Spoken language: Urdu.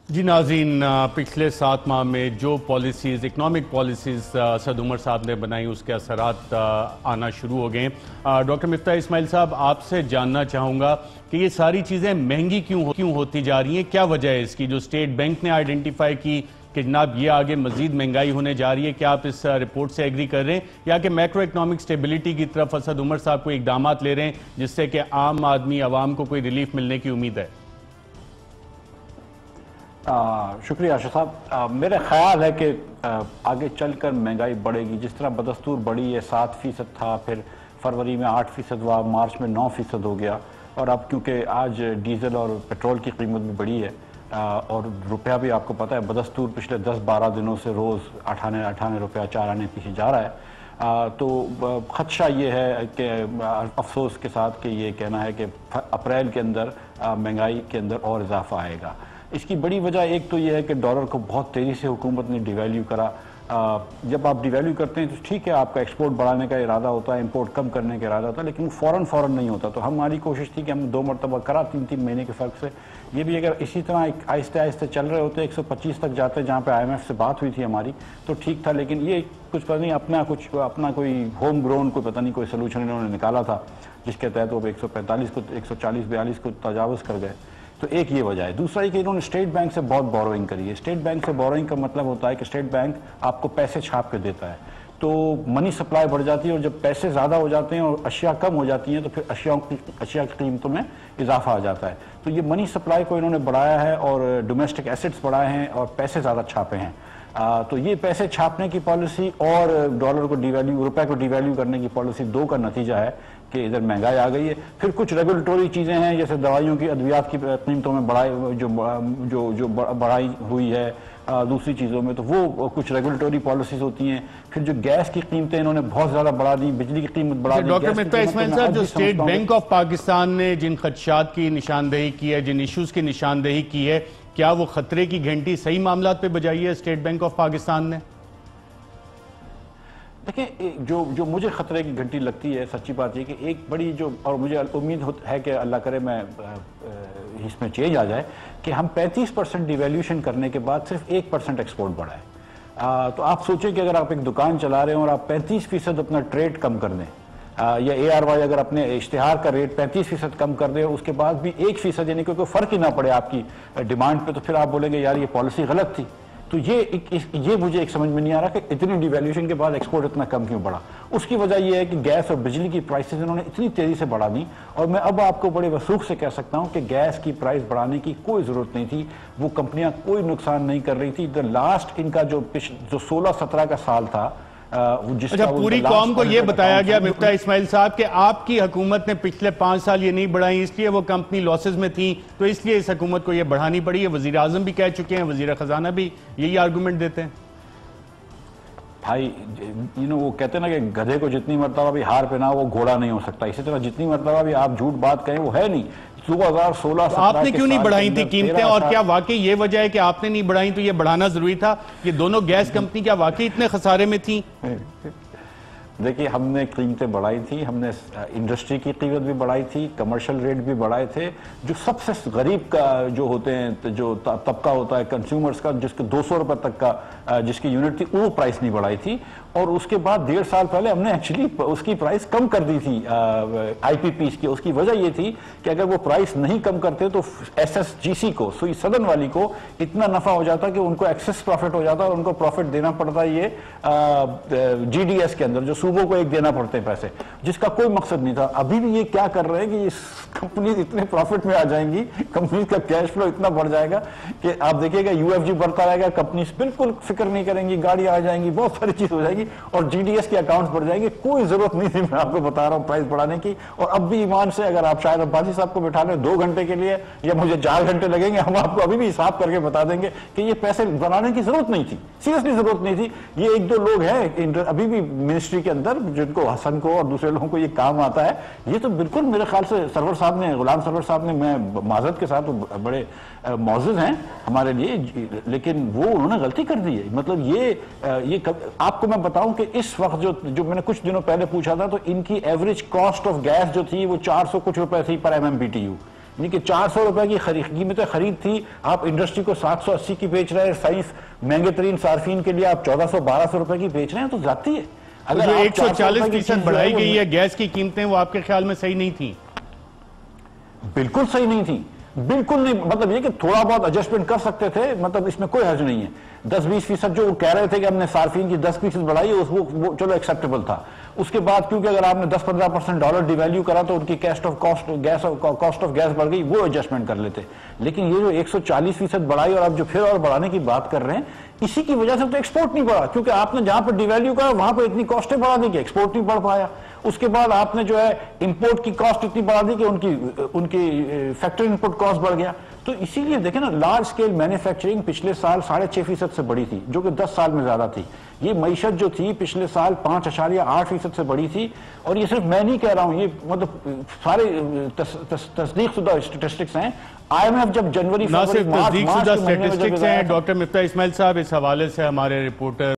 جی ناظرین، پچھلے 7 ماہ میں جو policies economic policies Asad Umar صاحب نے بنائی اس کے اثرات آنا شروع ہو گئے ہیں۔ ڈاکٹر مفتاح اسماعیل صاحب، آپ سے جاننا چاہوں گا کہ یہ ساری چیزیں مہنگی کیوں ہوتی جا رہی ہیں؟ کیا وجہ ہے اس کی جو اسٹیٹ بینک نے آئیڈینٹیفائی کی کہ جناب یہ آگے مزید مہنگائی ہونے جا رہی ہے؟ کیا آپ اس رپورٹ سے ایگری کر رہے ہیں یا کہ میکرو اکنامک سٹیبلٹی کی طرف اسد عمر صاحب کوئی اقدامات لے رہے ہیں جس سے کہ عام آدمی عوام کو کوئی ریلیف ملنے کی امید ہے؟ شکریہ اشرف صاحب۔ میرا خیال ہے کہ آگے چل کر مہنگائی بڑھے گی، جس طرح بدستور بڑھی ہے۔ 7% تھا، پھر فروری میں 8% ہوا، مارچ میں 9% ہو گیا، اور اب کیونکہ آج ڈیزل اور پیٹرول کی قیمت بھی بڑھی ہے اور روپیہ بھی آپ کو پتہ ہے بدستور پچھلے 10-12 دنوں سے روز 98 روپیہ 4 آنے پیچھے جا رہا ہے، تو خدشہ یہ ہے کہ افسوس کے ساتھ کہ یہ کہنا ہے کہ اپریل کے اندر مہنگائی کے اندر اور اضافہ آئے گا۔ اس کی بڑی وجہ ایک تو یہ ہے کہ ڈالر کو بہت تیزی سے حکومت نے ڈی ویلیو کرا۔ جب آپ ڈی ویلیو کرتے ہیں تو ٹھیک ہے، آپ کا ایکسپورٹ بڑھانے کا ارادہ ہوتا ہے، امپورٹ کم کرنے کا ارادہ ہوتا ہے، لیکن وہ فوراً نہیں ہوتا۔ تو ہماری کوشش تھی کہ ہم 2 مرتبہ کرا 3 مہینے کے فرق سے۔ یہ بھی اگر اسی طرح آہستہ چل رہے ہوتے 125 تک جاتے جہاں پہ IMF سے بات ہوئی تھی ہماری، تو ٹھیک تھا، لیکن یہ کچھ پتہ نہیں اپنا کوئی ہوم گرون کوئی سلوشن انہوں نے نکالا تھا جس کے تحت وہ 145 کو 140-42 کو تجاوز کر گئے۔ تو ایک یہ وجہ ہے۔ دوسرا یہ کہ انہوں نے اسٹیٹ بینک سے بہت بوروئنگ کری ہے۔ اسٹیٹ بینک سے بوروئنگ کا مطلب ہوتا ہے کہ اسٹیٹ بینک آپ کو پیسے چھاپ کے دیتا ہے، تو منی سپلائی بڑھ جاتی ہے، اور جب پیسے زیادہ ہو جاتے ہیں اور اشیاء کم ہو جاتی ہیں تو پھر اشیاء کی قیمتوں میں اضافہ آ جاتا ہے۔ تو یہ منی سپلائی کو انہوں نے بڑھایا ہے اور ڈومیسٹک ایسٹس بڑھائے ہیں اور پیسے زیادہ چھاپے ہیں۔ تو یہ پیسے چھاپنے کی پالیسی اور ڈالر کو ڈی ویلیو، روپے کو ڈی ویلیو کرنے کی پالیسی، 2 کا نتیجہ ہے کہ ادھر مہنگائی آ گئی ہے۔ پھر کچھ ریگولیٹوری چیزیں ہیں جیسے دوائیوں کی، ادویات کی قیمتوں میں جو بڑھائی ہوئی ہے، دوسری چیزوں میں تو وہ کچھ ریگولیٹوری پالیسیز ہوتی ہیں۔ پھر جو گیس کی قیمتیں انہوں نے بہت زیادہ بڑھا دی، بجلی کی قیمت بڑھا دی۔ ڈاکٹر مفتاح اسماعیل صاحب، جو اسٹیٹ بینک آف پاکستان نے جن خدشات کی نشاندہی کی ہے، جن ایشوز کی نشاندہی کی ہے، کیا وہ خطرے کی گھنٹی صحیح معاملات پہ بجائی ہے اسٹیٹ بینک آف پاکستان نے؟ دیکھیں، جو مجھے خطرے کی گھنٹی لگتی ہے، سچی بات یہ کہ ایک بڑی اور مجھے امید ہے کہ اللہ کرے میں اس میں چینج آ جائے کہ ہم 35% ڈیویلیوشن کرنے کے بعد صرف 1% ایکسپورٹ بڑھا ہے۔ تو آپ سوچیں کہ اگر آپ ایک دکان چلا رہے ہیں اور آپ 35% اپنا ٹریڈ کم کر دیں، یا ARY اگر اپنے اشتہار کا ریٹ 35% کم کر دیں، اس کے بعد بھی 1% یعنی کہ کوئی فرق ہی نہ پڑے آپ کی ڈیمانڈ پہ، تو پھر آپ بولیں گے یار یہ پالیسی غلط تھی۔ تو یہ مجھے ایک سمجھ میں نہیں آ رہا کہ اتنی ڈیویلیوشن کے بعد ایکسپورٹ اتنا کم کیوں بڑھا۔ اس کی وجہ یہ ہے کہ گیس اور بجلی کی پرائسز انہوں نے اتنی تیزی سے بڑھا دی، اور میں اب آپ کو بڑے وثوق سے کہہ سکتا ہوں کہ گیس کی پرائس بڑھانے کی کوئی ضرورت نہیں تھی۔ وہ کمپنیاں کوئی نقصان نہیں کر رہی تھی۔ لاسٹ ان کا جو 16-17 کا سال تھا، اچھا، پوری قوم کو یہ بتایا گیا مفتاح اسماعیل صاحب کہ آپ کی حکومت نے پچھلے 5 سال یہ نہیں بڑھائی، اس لیے وہ کمپنی لاسز میں تھیں، تو اس لیے اس حکومت کو یہ بڑھانی پڑی ہے۔ وزیر اعظم بھی کہہ چکے ہیں، وزیر خزانہ بھی یہی آرگومنٹ دیتے ہیں۔ بھائی وہ کہتے ہیں نا کہ گدھے کو جتنی مرتبہ بھی ہار پہنا وہ گھوڑا نہیں ہو سکتا، اسی طرح جتنی مرتبہ بھی آپ جھوٹ بات کہیں وہ ہے نہیں۔ 2016 آپ نے کیوں نہیں بڑھائی تھی قیمتیں، اور کیا واقعی یہ وجہ ہے کہ آپ نے نہیں بڑھائی تو یہ بڑھانا ضروری تھا؟ یہ دونوں گیس کمپنی کیا واقعی اتنے خسارے میں تھیں؟ دیکھیے، ہم نے قیمتیں بڑھائی تھی، ہم نے انڈسٹری کی قیمت بھی بڑھائی تھی، کمرشل ریٹ بھی بڑھائے تھے۔ جو سب سے غریب کا جو ہوتے ہیں، جو طبقہ ہوتا ہے کنزیومرز کا، جس کے 200 روپے تک کا جس کی یونٹ تھی، وہ پرائس نہیں بڑھائی تھی۔ اور اس کے بعد 1.5 سال پہلے ہم نے ایکچولی اس کی پرائس کم کر دی تھی IPPs کی۔ اس کی وجہ یہ تھی کہ اگر وہ پرائس نہیں کم کرتے تو SSGC کو، سوئی سدن والی کو اتنا نفع ہو جاتا کہ ان کو ایکسس پروفٹ ہو جاتا، اور ان کو پروفٹ دینا پڑتا یہ GDS کے اندر، جو صوبوں کو ایک دینا پڑتے پیسے، جس کا کوئی مقصد نہیں تھا۔ ابھی بھی یہ کیا کر رہے ہیں کہ کمپنیز اتنے پروفٹ میں آ جائیں گی، کمپنیز کا کیش فلو اتنا بڑھ جائے گا کہ آپ دیکھیں گا UFG بڑھتا رہے گا، کمپنیز بالکل فکر نہیں کریں گی، گاڑیاں آ جائیں گی، بہت ساری چیز ہو جائے گی، اور GDS کے اکاؤنٹس بڑھ جائیں گے۔ کوئی ضرورت نہیں تھی، میں آپ کو بتا رہا ہوں، پرائس بڑھانے کی۔ اور اب بھی ایمان سے اگر آپ شاید عباسی صاحب کو بٹھا لیں 2 گھنٹے کے لیے، یا مجھے 4 گھنٹے لگیں گے، ہم آپ کو ابھی بھی حساب کر کے بتا دیں گے کہ یہ پیسے بنانے کی ضرورت نہیں تھی، سیریسلی ضرورت نہیں تھی۔ یہ 1-2 لوگ ہیں ابھی بھی منسٹری کے اندر جن کو، حسن کو اور دوسرے لوگوں کو یہ کام آتا ہے۔ یہ تو بالکل میرے خیال سے سرور صاحب نے، غلام سرور صاحب نے، میں معذرت کے ساتھ بڑے معزز ہیں ہمارے لیے، لیکن وہ انہوں نے غلطی کر دی ہے۔ مطلب یہ آپ کو میں بتاؤں کہ اس وقت جو میں نے کچھ دنوں پہلے پوچھا تھا، تو ان کی ایوریج کاسٹ آف گیس جو تھی وہ 400 کچھ روپے تھی پر MMBTU۔ یعنی کہ 400 روپے کی قیمت خرید تھی، آپ انڈسٹری کو 780 کی بیچ رہے ہیں، سائنس مہنگے ترین صارفین کے لیے آپ 1400-1200 روپے کی بیچ رہے ہیں، تو زیادتی ہے۔ اگر 140% بڑھائی گئی ہے گیس کی قیمتیں، وہ آپ کے خیال میں صحیح نہیں تھی؟ بالکل صحیح نہیں تھی، بالکل نہیں، مطلب یہ کہ تھوڑا بہت ایڈجسٹمنٹ کر سکتے تھے، مطلب اس میں کوئی حرج نہیں ہے۔ 10-20% جو کہہ رہے تھے کہ ہم نے صارفین کی 10% بڑھائی ہے، وہ چلو ایکسیپٹیبل تھا۔ اس کے بعد کیونکہ اگر آپ نے 10-15% ڈالر ڈی ویلیو کرا تو ان کی کاسٹ آف گیس بڑھ گئی، وہ ایڈجسٹمنٹ کر لیتے۔ لیکن یہ جو 140% بڑھائی اور اب جو پھر اور بڑھانے کی بات کر رہے ہیں، اسی کی وجہ سے تو ایکسپورٹ نہیں بڑھا، کیونکہ آپ نے جہاں پر ڈی ویلیو کرا وہاں پر اتنی کاسٹیں بڑھا دی کہ ایکسپورٹ نہیں بڑھ پایا۔ اس کے بعد آپ نے جو ہے امپورٹ کی کاسٹ اتنی بڑھا دی کہ ان کی فیکٹری انپٹ کاسٹ بڑھ گیا۔ تو اسی لیے دیکھیں نا، لارج سکیل مینوفیکچرنگ پچھلے سال 6.5% سے بڑی تھی، جو کہ 10 سال میں زیادہ تھی۔ یہ معیشت جو تھی پچھلے سال 5.8% سے بڑی تھی، اور یہ صرف میں نہیں کہہ رہا ہوں، یہ مطلب سارے تصدیق شدہ اسٹیٹسٹکس ہیں۔ آئی ایم ایف جب جنوری نہ صرف تصدیق شدہ اسٹیٹسٹکس ہیں، ڈاکٹر مفتاح اسماعیل صاحب اس حوالے سے ہمارے رپورٹر